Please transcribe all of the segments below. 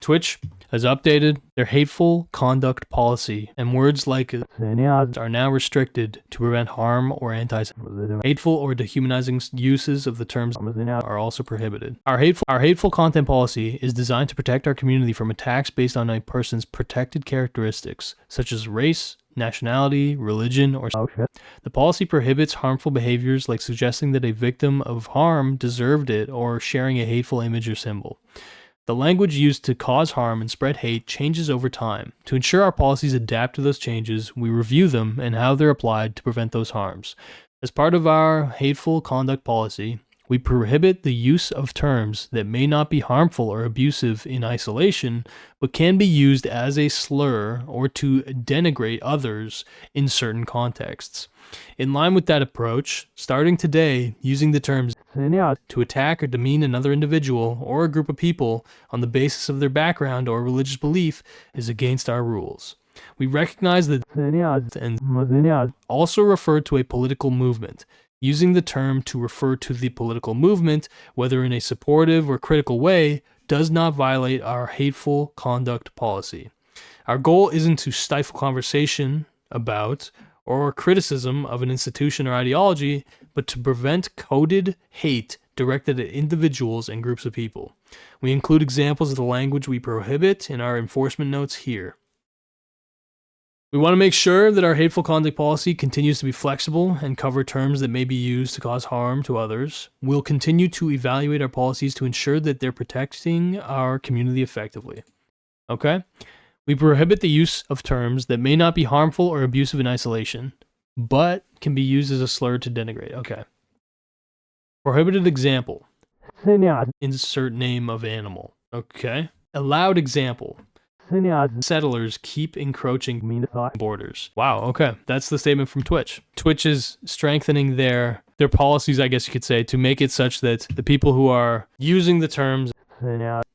Twitch has updated their hateful conduct policy, and words like are now restricted to prevent harm or anti-Semitism. Hateful or dehumanizing uses of the terms are also prohibited. Our hateful content policy is designed to protect our community from attacks based on a person's protected characteristics, such as race, nationality, religion, or the policy prohibits harmful behaviors like suggesting that a victim of harm deserved it or sharing a hateful image or symbol. The language used to cause harm and spread hate changes over time. To ensure our policies adapt to those changes, we review them and how they're applied to prevent those harms. As part of our hateful conduct policy, we prohibit the use of terms that may not be harmful or abusive in isolation, but can be used as a slur or to denigrate others in certain contexts. In line with that approach, starting today, using the terms to attack or demean another individual or a group of people on the basis of their background or religious belief is against our rules. We recognize that and also refer to a political movement. Using the term to refer to the political movement, whether in a supportive or critical way, does not violate our hateful conduct policy. Our goal isn't to stifle conversation about or criticism of an institution or ideology, but to prevent coded hate directed at individuals and groups of people. We include examples of the language we prohibit in our enforcement notes here. We want to make sure that our hateful conduct policy continues to be flexible and cover terms that may be used to cause harm to others. We'll continue to evaluate our policies to ensure that they're protecting our community effectively. Okay? We prohibit the use of terms that may not be harmful or abusive in isolation, but can be used as a slur to denigrate. Okay. Prohibited example. Insert name of animal. Okay. Allowed example. Settlers keep encroaching borders. Wow, okay. That's the statement from Twitch. Twitch is strengthening their policies, I guess you could say, to make it such that the people who are using the terms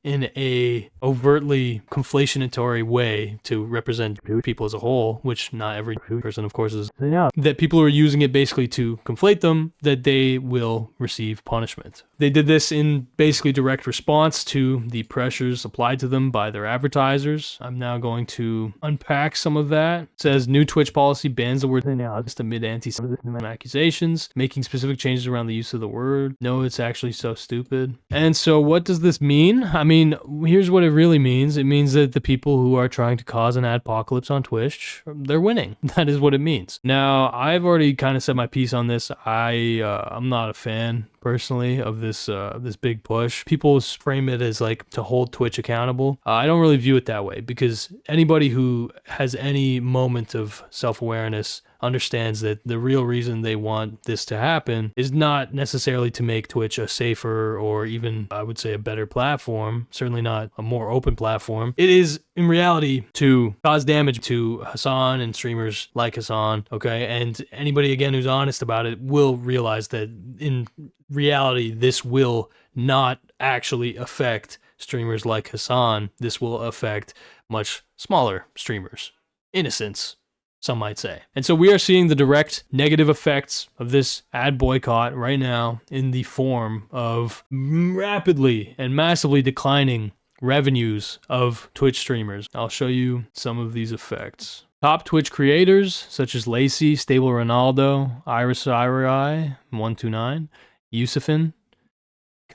in a overtly conflationatory way to represent people as a whole, which not every person, of course, is, that people who are using it basically to conflate them, that they will receive punishment. They did this in basically direct response to the pressures applied to them by their advertisers. I'm now going to unpack some of that. It says, new Twitch policy bans the word amid anti-Semitism accusations, making specific changes around the use of the word. No, it's actually so stupid. And so what does this mean? I mean, here's what it really means. It means that the people who are trying to cause an adpocalypse on Twitch, they're winning. That is what it means. Now, I've already kind of said my piece on this. I'm not a fan personally of this big push. People frame it as like to hold Twitch accountable. I don't really view it that way, because anybody who has any moment of self-awareness understands that the real reason they want this to happen is not necessarily to make Twitch a safer or even, I would say, a better platform, certainly not a more open platform. It is, in reality, to cause damage to Hassan and streamers like Hassan, okay? And anybody, again, who's honest about it will realize that in reality, this will not actually affect streamers like Hassan. This will affect much smaller streamers. Innocents, some might say. And so we are seeing the direct negative effects of this ad boycott right now in the form of rapidly and massively declining revenues of Twitch streamers. I'll show you some of these effects. Top Twitch creators such as Lacey, Stable Ronaldo, Iris Irai, 129, Yusufin,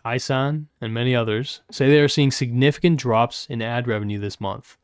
Kaisan, and many others say they are seeing significant drops in ad revenue this month.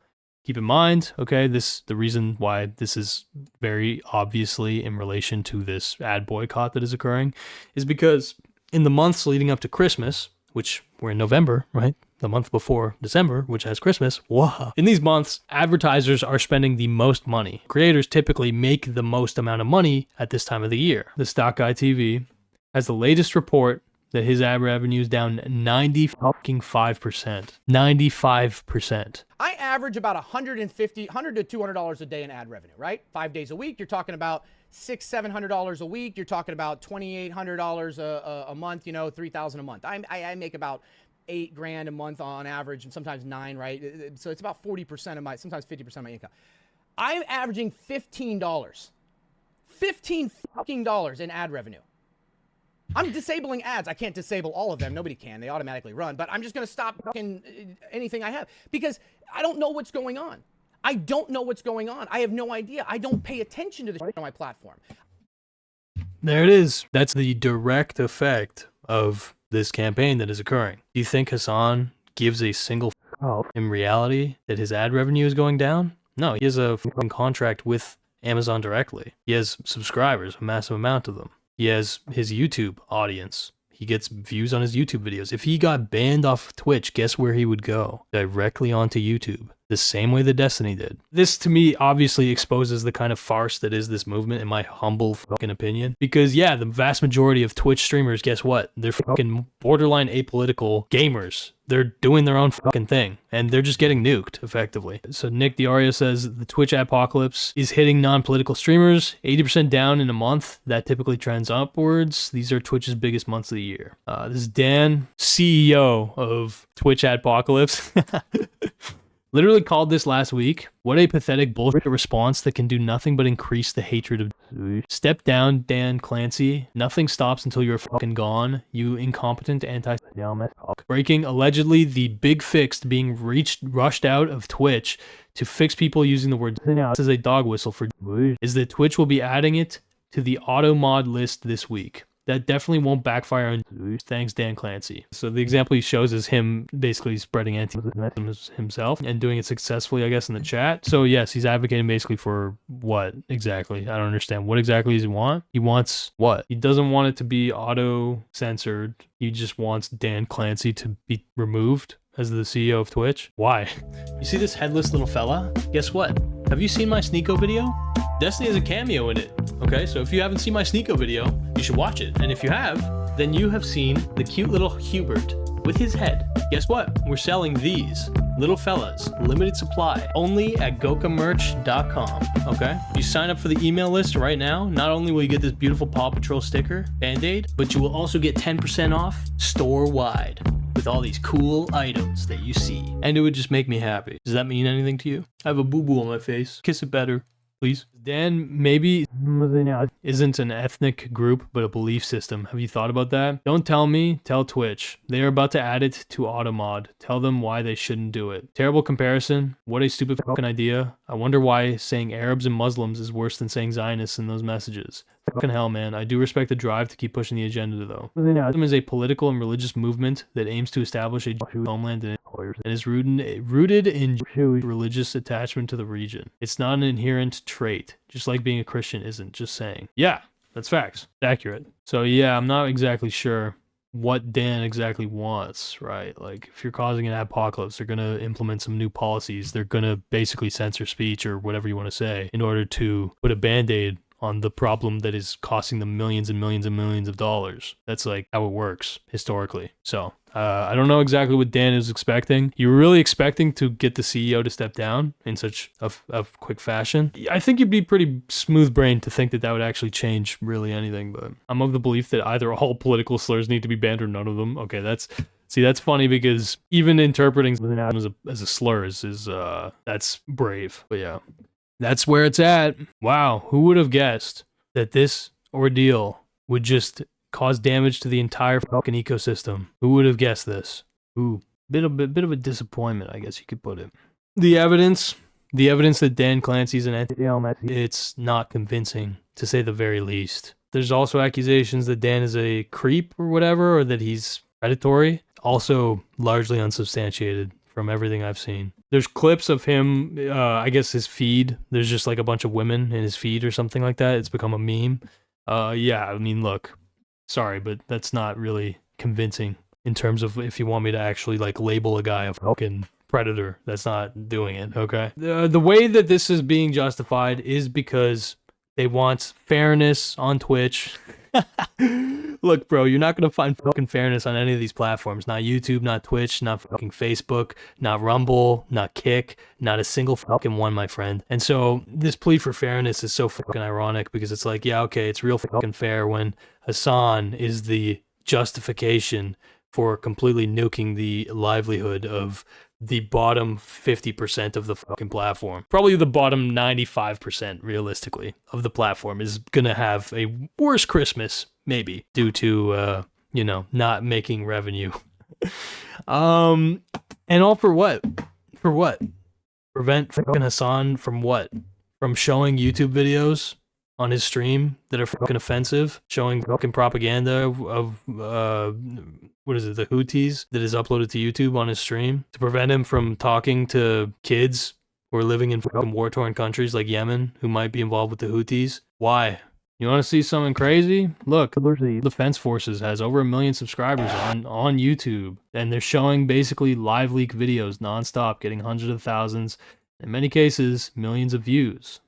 Keep in mind, okay, the reason why this is very obviously in relation to this ad boycott that is occurring is because in the months leading up to Christmas, which we're in November, right? The month before December, which has Christmas. Wow. In these months, advertisers are spending the most money. Creators typically make the most amount of money at this time of the year. The Stock Guy TV has the latest report that his ad revenue is down 95%. 95%. I average about $100 to $200 a day in ad revenue, right? 5 days a week. You're talking about $600-700 a week. You're talking about $2,800 a month. You know, $3,000 a month. I make about $8,000 a month on average, and sometimes $9,000, right? So it's about 40% of my, sometimes 50% of my income. I'm averaging $15 in ad revenue. I'm disabling ads. I can't disable all of them. Nobody can. They automatically run. But I'm just going to stop fucking anything I have because I don't know what's going on. I don't know what's going on. I have no idea. I don't pay attention to the shit on my platform. There it is. That's the direct effect of this campaign that is occurring. Do you think Hassan gives a single in reality that his ad revenue is going down? No, he has a fucking contract with Amazon directly. He has subscribers, a massive amount of them. He has his YouTube audience. He gets views on his YouTube videos. If he got banned off Twitch, guess where he would go? Directly onto YouTube. The same way that Destiny did. This, to me, obviously exposes the kind of farce that is this movement, in my humble fucking opinion. Because, yeah, the vast majority of Twitch streamers, guess what? They're fucking borderline apolitical gamers. They're doing their own fucking thing. And they're just getting nuked, effectively. So Nick Diario says, the Twitch apocalypse is hitting non-political streamers. 80% down in a month. That typically trends upwards. These are Twitch's biggest months of the year. This is Dan, CEO of Twitch Apocalypse. Literally called this last week. What a pathetic bullshit response that can do nothing but increase the hatred of... Step down, Dan Clancy. Nothing stops until you're fucking gone, you incompetent anti... Breaking, allegedly, the big fix being rushed out of Twitch to fix people using the word as a dog whistle for... is that Twitch will be adding it to the auto mod list this week. That definitely won't backfire on thanks, Dan Clancy. So the example he shows is him basically spreading anti-Semitism himself and doing it successfully, I guess, in the chat. So yes, he's advocating basically for what exactly? I don't understand. What exactly does he want? He wants what? He doesn't want it to be auto-censored. He just wants Dan Clancy to be removed as the CEO of Twitch. Why? You see this headless little fella? Guess what? Have you seen my Sneeko video? Destiny has a cameo in it. Okay, so if you haven't seen my Sneeko video, you should watch it. And if you have, then you have seen the cute little Hubert with his head. Guess what? We're selling these little fellas, limited supply, only at gokamerch.com. Okay? You sign up for the email list right now. Not only will you get this beautiful Paw Patrol sticker, Band-Aid, but you will also get 10% off store-wide with all these cool items that you see. And it would just make me happy. Does that mean anything to you? I have a boo-boo on my face. Kiss it better, please. Dan maybe isn't an ethnic group, but a belief system. Have you thought about that? Don't tell me, tell Twitch. They are about to add it to Automod. Tell them why they shouldn't do it. Terrible comparison. What a stupid fucking idea. I wonder why saying Arabs and Muslims is worse than saying Zionists in those messages. Fucking hell, man. I do respect the drive to keep pushing the agenda, though. Islam is a political and religious movement that aims to establish a Jewish homeland and is rooted in religious attachment to the region. It's not an inherent trait, just like being a Christian isn't, just saying. Yeah, that's facts. Accurate. So yeah, I'm not exactly sure what Dan exactly wants, right? Like, if you're causing an apocalypse, they're going to implement some new policies. They're going to basically censor speech or whatever you want to say in order to put a Band-Aid on the problem that is costing them millions and millions and millions of dollars. That's like how it works historically. So I don't know exactly what Dan is expecting. You were really expecting to get the CEO to step down in such a quick fashion. I think you'd be pretty smooth-brained to think that that would actually change really anything, but I'm of the belief that either all political slurs need to be banned or none of them. Okay, that's funny because even interpreting as a slur is that's brave. But yeah. That's where it's at. Wow, who would have guessed that this ordeal would just cause damage to the entire fucking ecosystem? Who would have guessed this? Ooh, bit of a disappointment, I guess you could put it. The evidence that Dan Clancy's an it's not convincing, to say the very least. There's also accusations that Dan is a creep or whatever, or that he's predatory. Also largely unsubstantiated from everything I've seen. There's clips of him, I guess his feed. There's just like a bunch of women in his feed or something like that. It's become a meme. Yeah, I mean, look, sorry, but that's not really convincing in terms of if you want me to actually like label a guy a fucking predator. That's not doing it, okay? The way that this is being justified is because they want fairness on Twitch. Look, bro, you're not going to find fucking fairness on any of these platforms. Not YouTube, not Twitch, not fucking Facebook, not Rumble, not Kick, not a single fucking one, my friend. And so this plea for fairness is so fucking ironic because it's like, yeah, okay, it's real fucking fair when Hassan is the justification for completely nuking the livelihood of the bottom 50% of the fucking platform. Probably the bottom 95%, realistically, of the platform is gonna have a worse Christmas, maybe, due to, not making revenue. And all for what? For what? Prevent fucking Hassan from what? From showing YouTube videos on his stream that are fucking offensive, showing fucking propaganda of what is it, the Houthis that is uploaded to YouTube on his stream, to prevent him from talking to kids who are living in fucking war-torn countries like Yemen who might be involved with the Houthis. Why? You want to see something crazy? Look, the Defense Forces has over 1 million subscribers on YouTube, and they're showing basically live leak videos nonstop, getting hundreds of thousands, in many cases, millions of views.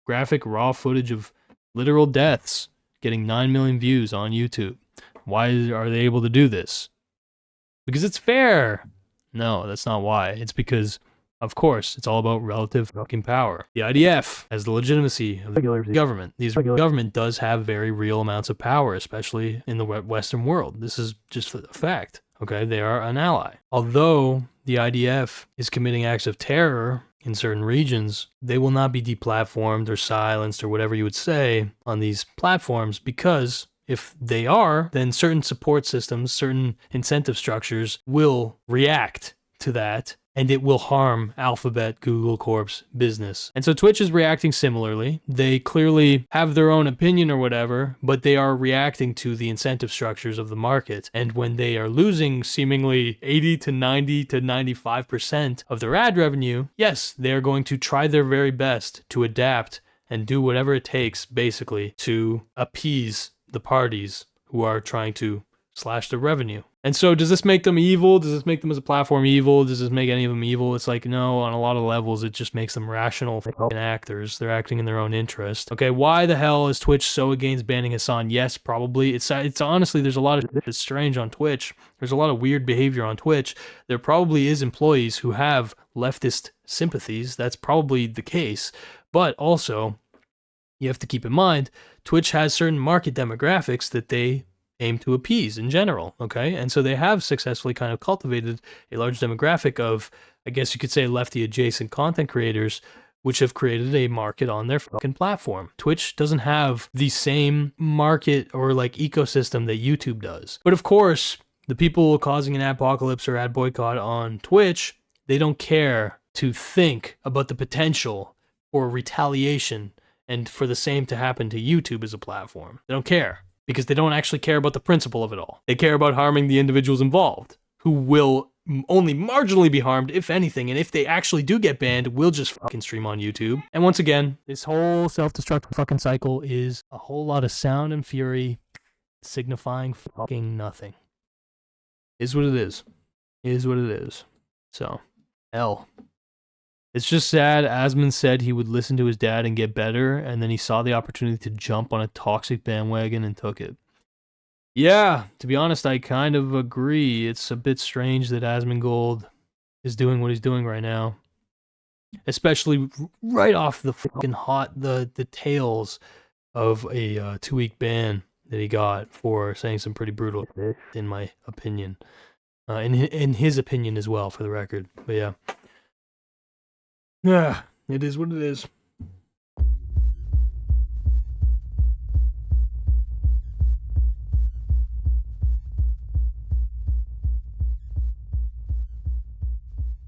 Graphic raw footage of literal deaths getting 9 million views on YouTube. Why are they able to do this? Because it's fair. No, that's not why. It's because, of course, it's all about relative fucking power. The IDF has the legitimacy of the government. The Israeli government does have very real amounts of power, especially in the Western world. This is just a fact. Okay, they are an ally. Although the IDF is committing acts of terror in certain regions, they will not be deplatformed or silenced or whatever you would say on these platforms, because if they are, then certain support systems, certain incentive structures will react to that, and it will harm Alphabet, Google Corp's business. And so Twitch is reacting similarly. They clearly have their own opinion or whatever, but they are reacting to the incentive structures of the market. And when they are losing seemingly 80 to 90 to 95% of their ad revenue, yes, they are going to try their very best to adapt and do whatever it takes, basically, to appease the parties who are trying to slash their revenue. And so does this make them evil? Does this make them as a platform evil? Does this make any of them evil? It's like, no, on a lot of levels, it just makes them rational fucking actors. They're acting in their own interest. Okay, why the hell is Twitch so against banning Hassan? Yes, probably. It's honestly, there's a lot of shit that's strange on Twitch. There's a lot of weird behavior on Twitch. There probably is employees who have leftist sympathies. That's probably the case. But also, you have to keep in mind, Twitch has certain market demographics that they aim to appease in general, okay? And so they have successfully kind of cultivated a large demographic of, I guess you could say, lefty adjacent content creators, which have created a market on their fucking platform. Twitch doesn't have the same market or like ecosystem that YouTube does. But of course, the people causing an apocalypse or ad boycott on Twitch, they don't care to think about the potential for retaliation and for the same to happen to YouTube as a platform. They don't care, because they don't actually care about the principle of it all. They care about harming the individuals involved, who will only marginally be harmed, if anything, and if they actually do get banned, will just fucking stream on YouTube. And once again, this whole self-destruct fucking cycle is a whole lot of sound and fury signifying fucking nothing. Is what it is. Is what it is. So, hell. It's just sad. Asman said he would listen to his dad and get better, and then he saw the opportunity to jump on a toxic bandwagon and took it. Yeah, to be honest, I kind of agree. It's a bit strange that Asmongold is doing what he's doing right now. Especially right off the fucking the tails of a 2-week ban that he got for saying some pretty brutal shit, in my opinion. In his opinion as well, for the record. But yeah. Yeah, it is what it is.